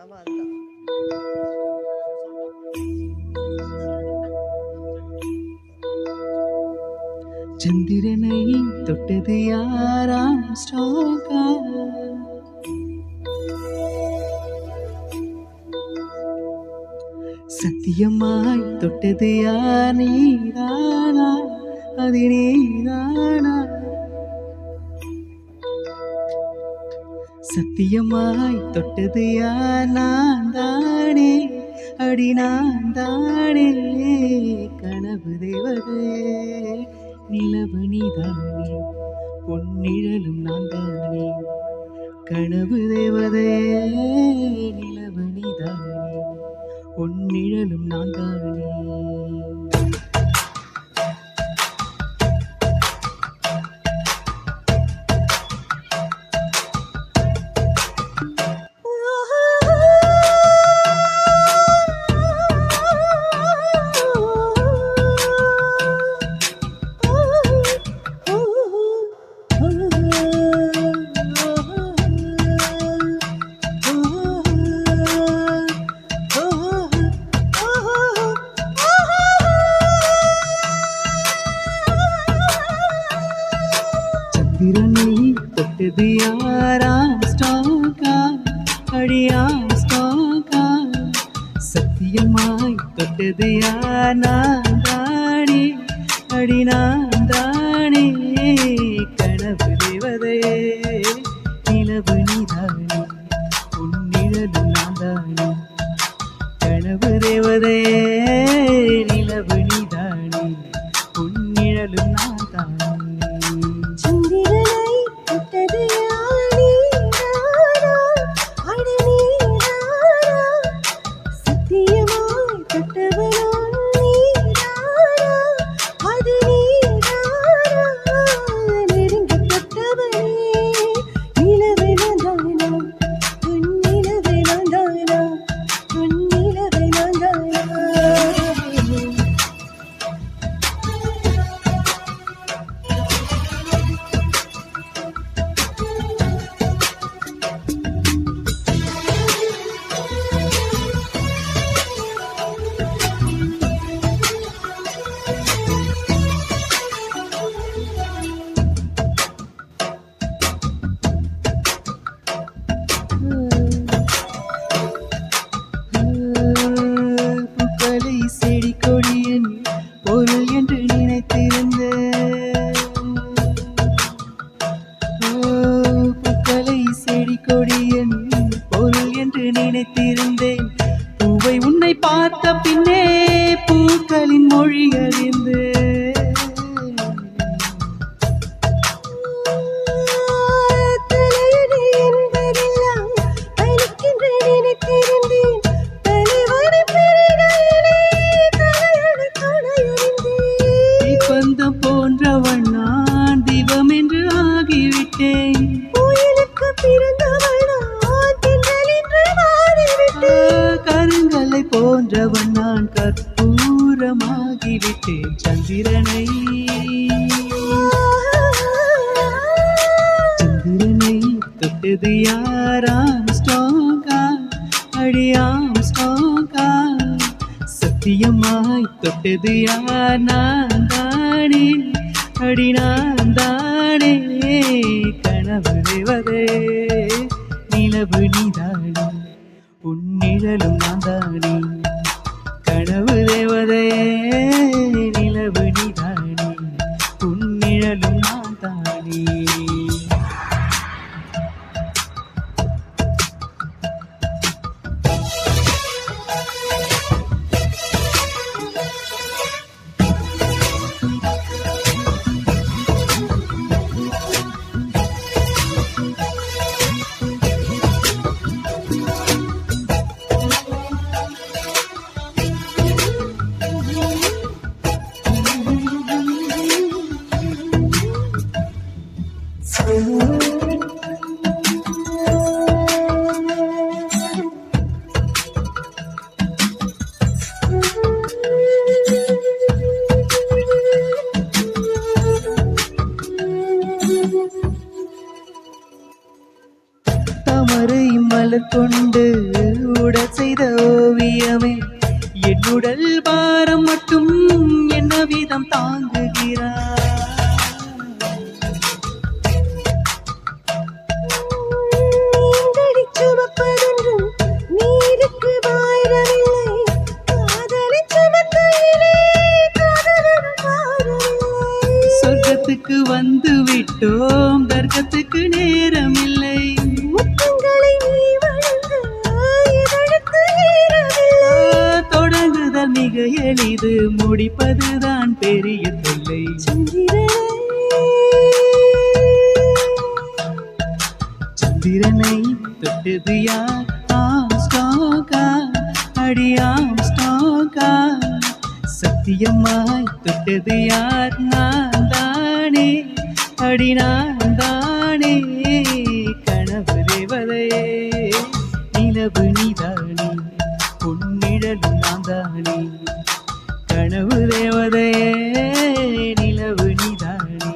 ஆமா அதுதான். சந்திரனை தொட்டது யாராம் ஸ்டாக்கா? சத்தியமாய் தொட்டது யார்? நீதானா? அது நீதானா? சத்தியமாய் தொட்டது யார்? நான் தானே, அடி நான் தானே. கனவு தேவதே, நிலவு நீதானே, பொன்னிழலும் நான் தானே. கனவு தேவதே, நிலவு நீதானே, பொன்னிழலும் நான் தானே. சந்திரனை தொட்டது யாராம் ஸ்டாக்கா? அடியாம் ஸ்டாக்கா? சத்தியமாய் தொட்டது யார்? நான் தானே, அடி நான் தானே. கனவு தேவதையே, நிலவு நீதானே, உன்னிழலும் நான் தானே. கனவு தேவதையே, நிலவு நீதானே, உன்னிழலும் நான் தானே. சந்திரனை தொட்டது யார்? நீதானா? அட நீதானா? சத்தியமாய் தொட்டவனா நீதானா? அது நீதானா? நெருங்கி தொட்டவனே, நிலவே நான் தானா? உன் நிலவே நான் தானா? உன் நிலவே நான் தானா? பூக்களை செடி கொடியன் பொருள் என்று நினைத்திருந்தேன். பூக்களை செடி கொடியன் பொருள் என்று நினைத்திருந்தேன். பூவை உன்னை பார்த்த பின்னே பூக்களின் மொழி அறிந்தேன். தலையணை என்பதெல்லாம் அழிக்கின்ற நினைத்திருந்தேன். தலைவனை பெருகையிலே தலையணை காண இருந்தேன். பந்தம் போன்றவன் நான் தீபம் என்று ஆகிவிட்டேன். கோயிலுக்கு பிறந்தவள் நான் தென்றல் என்று மாறிவிட்டேன். கருங்கலை போன்றவன் நான் கற்பூரமாகிவிட்டேன். சந்திரனை சந்திரனை தொட்டது யாராம் ஸ்டாக்கா? அடியாம் ஸ்டாக்கா? சத்தியமாய் தொட்டது யார்? நான் தானே, அடி நான் தானே. கனவு தேவதே, நிலவு நீதானே, உன்னிழலும் நான் தானே. கனவு தேவதையே, நிலவு நீதானே, உன்னிழலும் நான் தானே. தாமரை மலர் கொண்டு உடல் செய்த ஓவியமே என்னுடல் பாரம் மட்டும் என்ன விதம் தாங்குகிறார் நீங்கடி சுமப்பதென்றும் நீருக்கு பாரமில்லை காதலை சுமக்கையிலே காதலனும் பாரமில்லை சொர்க்கத்துக்கு வந்து விட்டோம் தர்க்கத்துக்கு நேரம் இல்லை முத்தங்களை நீ வழங்க இதழுக்கு ஈரமில்லை தொடங்குதல் மிக எளிது முடிப்பதுதான் பெரிய தொல்லை சந்திரனை தொட்டது யார் ஆம்ஸ்டாங்கா அடி ஆம்ஸ்டாங்கா சத்தியமாய் தொட்டது யார் நான் தானே அடி நான் தானே கனவு தேவதையே நிலவு நீதானே பொன்னிழலும் நான் தானே கனவு தேவதையே நிலவு நீதானே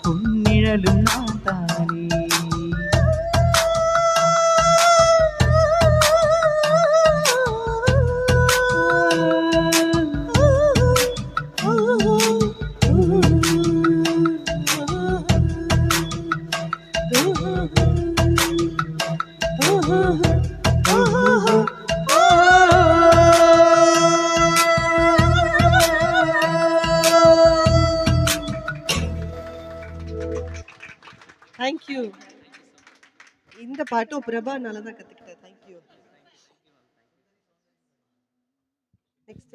பொன்னிழலும் நான் தானே தேங்க்யூ. இந்த பாட்டும் பிரபானால தான் கத்துக்கிட்டேன். தேங்க்யூ. நெக்ஸ்ட்